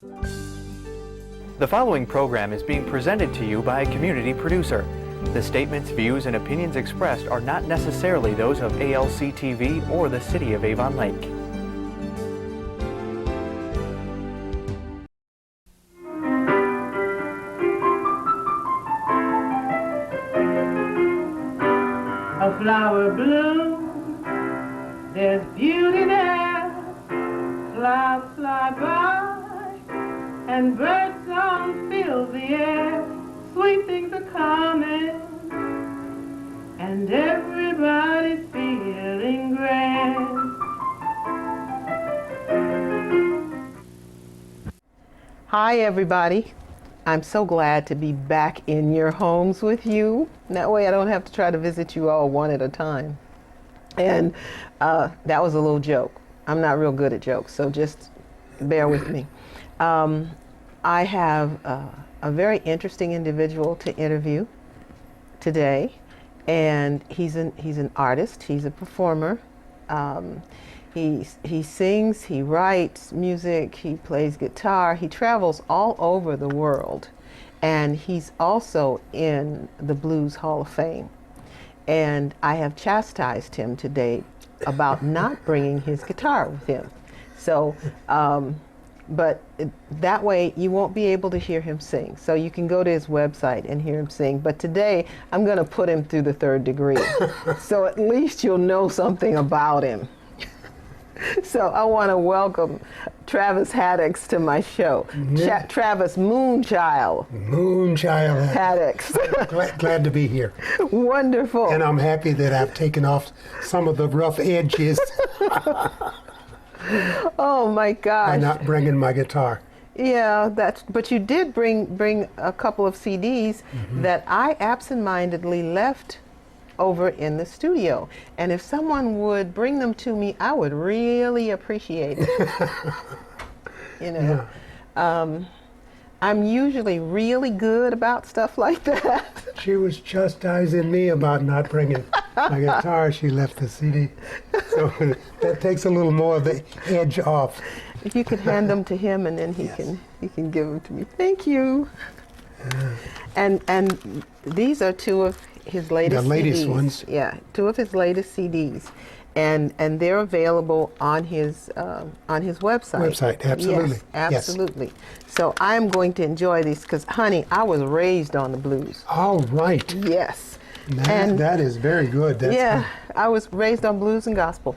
The following program is being presented to you by a community producer. The statements, views, and opinions expressed are not necessarily those of ALC TV or the City of Avon Lake. A flower blooms, there's beauty there, clouds fly by, and bird songs fill the air. Sweet things are coming, and everybody's feeling grand. Hi everybody. I'm so glad to be back in your homes with you. That way I don't have to try to visit you all one at a time. And that was a little joke. I'm not real good at jokes, so just bear with me. I have a very interesting individual to interview today, and he's an artist. He's a performer. He sings, he writes music, he plays guitar, he travels all over the world, and he's also in the Blues Hall of Fame. And I have chastised him today about not bringing his guitar with him. So, but that way you won't be able to hear him sing. So you can go to his website and hear him sing. But today I'm going to put him through the third degree. So at least you'll know something about him. So I want to welcome Travis Haddix to my show. Travis Moonchild. Moonchild Haddix. glad to be here. Wonderful. And I'm happy that I've taken off some of the rough edges Oh my gosh. by not bringing my guitar. Yeah, but you did bring a couple of CDs that I absentmindedly left over in the studio. And if someone would bring them to me, I would really appreciate it. You know, Yeah. I'm usually really good about stuff like that. She was chastising me about not bringing my guitar. She left the CD. So that takes a little more of the edge off. If you could hand them to him, and then he can give them to me. Thank you. And these are two of his latest The latest CDs. ones. Yeah, two of his latest CDs, and they're available on his website. Website, absolutely. Yes, absolutely. So I'm going to enjoy these because, honey, I was raised on the blues. All right. Yes. That is very good. That's Yeah, good. I was raised on blues and gospel.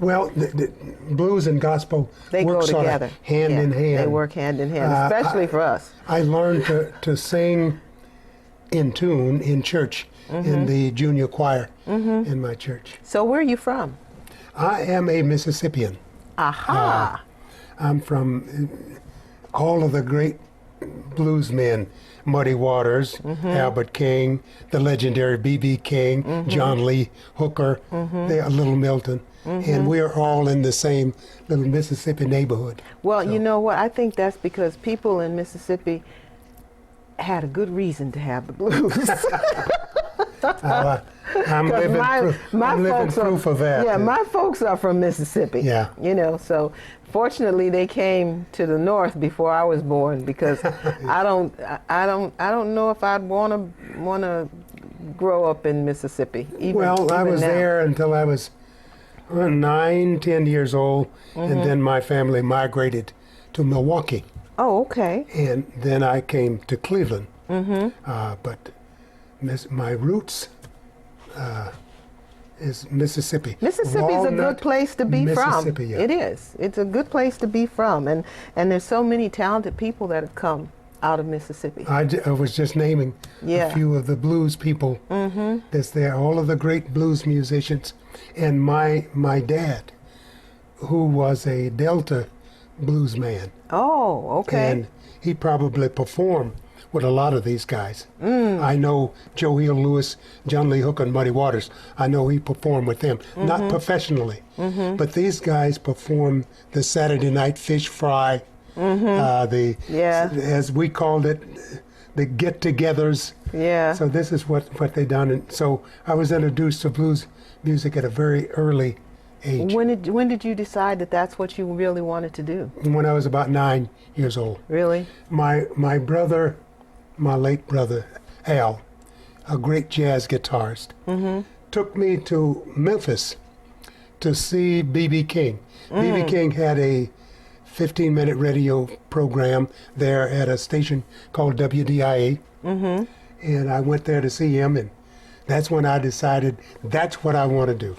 Well, the blues and gospel They work go sort together. of hand in hand. They work hand in hand, especially for us. I learned to sing in tune in church, in the junior choir in my church. So where are you from? I am a Mississippian. Aha. I'm from all of the great blues men, Muddy Waters, Albert King, the legendary B.B. King, John Lee Hooker, Little Milton, and we are all in the same little Mississippi neighborhood. Well, you know what? I think that's because people in Mississippi had a good reason to have the blues. I'm living proof of that. Yeah, my folks are from Mississippi. Yeah. You know, so fortunately they came to the north before I was born, because I don't know if I'd want to grow up in Mississippi. Well, I was now. there until I was 9, 10 years old, and then my family migrated to Milwaukee. Oh, okay. And then I came to Cleveland. But my roots is Mississippi. Mississippi's a good place to be from. Mississippi, yeah. It is. It's a good place to be from, and there's so many talented people that have come out of Mississippi. I was just naming a few of the blues people that's there, all of the great blues musicians. And my dad, who was a Delta blues man. Oh, okay. And he probably performed with a lot of these guys. I know Joe Hill Lewis, John Lee Hooker, and Muddy Waters. I know he performed with them, not professionally, but these guys performed the Saturday night fish fry, as we called it, the get-togethers. Yeah. So this is what they done. And so I was introduced to blues music at a very early age. When did you decide that that's what you really wanted to do? When I was about 9 years old. Really? My brother, my late brother, Al, a great jazz guitarist, took me to Memphis to see B.B. King. B.B. King had a 15-minute radio program there at a station called WDIA. And I went there to see him, and that's when I decided that's what I want to do.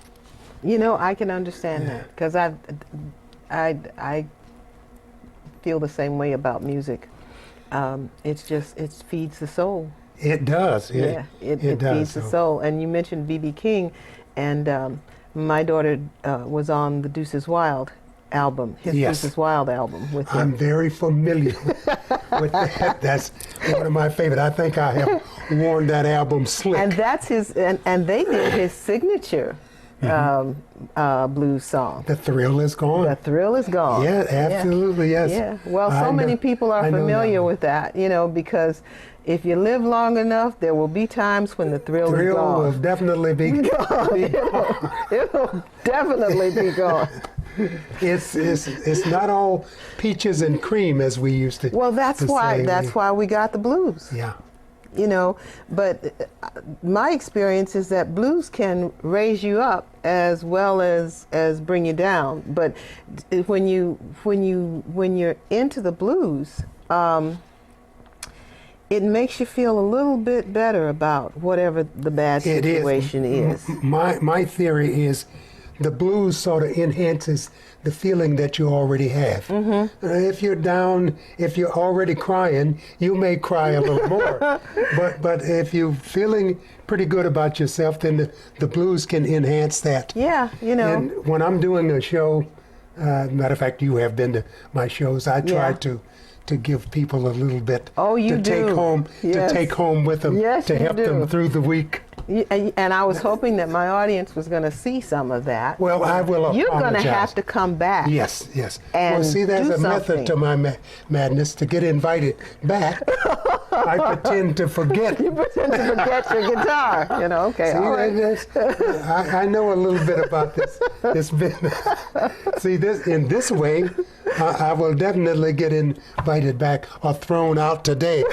You know, I can understand that, because I feel the same way about music. It feeds the soul. It does. It does, feeds the soul. And you mentioned B.B. King, and my daughter was on the Deuces Wild album, his Yes. Deuces Wild album with him. I'm very familiar with that. That's one of my favorite. I think I have worn that album slick. And that's his, and they did his signature blues song. The Thrill Is Gone. The Thrill Is Gone. Yeah, absolutely, yes. Yeah. Well, so I many know- people are I know familiar that one. with that, you know, because if you live long enough, there will be times when the thrill is Thrill gone. will definitely be. It'll definitely be gone. It's not all peaches and cream as we used to. Well, that's to why say. why we got the blues. Yeah. You know, but my experience is that blues can raise you up as well as bring you down. But when you're into the blues, it makes you feel a little bit better about whatever the bad situation is. My theory is the blues sort of enhances the feeling that you already have. If you're down, if you're already crying, you may cry a little more. But if you're feeling pretty good about yourself, then the blues can enhance that. Yeah, you know. And when I'm doing a show, matter of fact, you have been to my shows, I try to give people a little bit you to take do. home Yes. to take home with them Yes, to you help them do. through the week. And I was hoping that my audience was going to see some of that. Well, I will You're going to apologize. have to come back. Yes. And well, see, there's do a method to something. my madness. To get invited back, I pretend to forget. You pretend to forget your guitar. You know, okay, See, all right. I know a little bit about this business. See, in this way, I will definitely get invited back or thrown out today.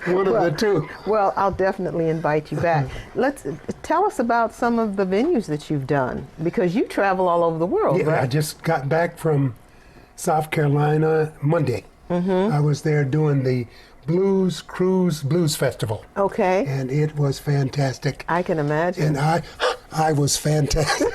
One of the two. Well, I'll definitely invite you back. Tell us about some of the venues that you've done, because you travel all over the world, Yeah, I right? just got back from South Carolina Monday. I was there doing the Blues Cruise Blues Festival, Okay, and it was fantastic. I can imagine. And I was fantastic.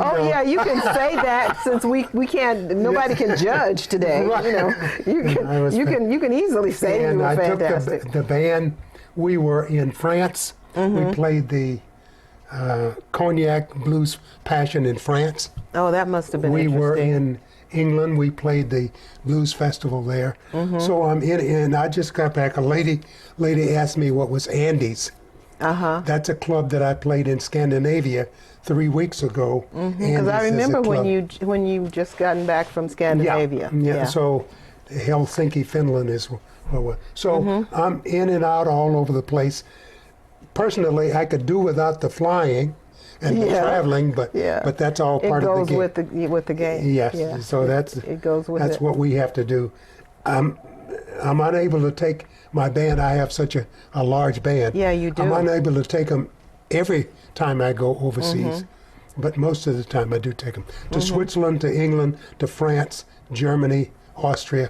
Oh yeah, you can say that since we can't. Nobody can judge today. Right. You know, you can easily say And you were I fantastic. took the band. We were in France. We played the Cognac Blues Passion in France. Oh, that must have been We interesting. were in England. We played the blues festival there. So I'm in, and I just got back. A lady asked me what was Andy's. That's a club that I played in Scandinavia 3 weeks ago. Because I remember when you just gotten back from Scandinavia. Yeah. So Helsinki, Finland is where. So I'm in and out all over the place. Personally, I could do without the flying and the traveling, but that's all part of the game. It goes with the game. Yes. Yeah. So it goes with that's it. what we have to do. I'm unable to take my band. I have such a large band. Yeah, you do. I'm unable to take them every time I go overseas, but most of the time I do take them to Switzerland, to England, to France, Germany, Austria.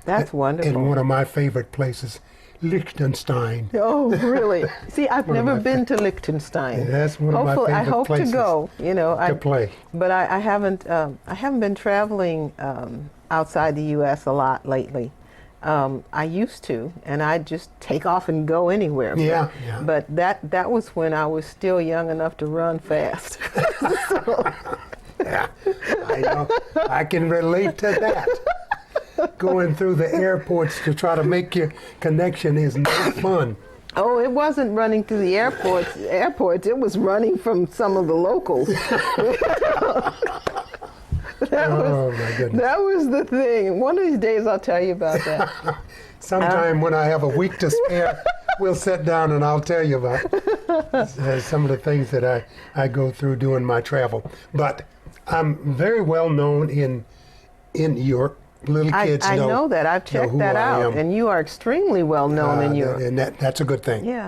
That's wonderful. And one of my favorite places, Liechtenstein. Oh, really? See, I've One of never my been to Liechtenstein. That's one of my Hopefully, I favorite hope places to go. You know, to play. But I haven't been traveling outside the U.S. a lot lately. I used to, and I'd just take off and go anywhere. Yeah. But that was when I was still young enough to run fast. Yeah, I know. I can relate to that. Going through the airports to try to make your connection is no fun. Oh, it wasn't running through the airports. It was running from some of the locals. Oh my goodness. That was the thing. One of these days I'll tell you about that. Sometime when I have a week to spare, we'll sit down and I'll tell you about it. some of the things that I go through doing my travel. But I'm very well known in New York. Little kids I know that. I've checked who that I out. am. And you are extremely well known in Europe. And that's a good thing. Yeah.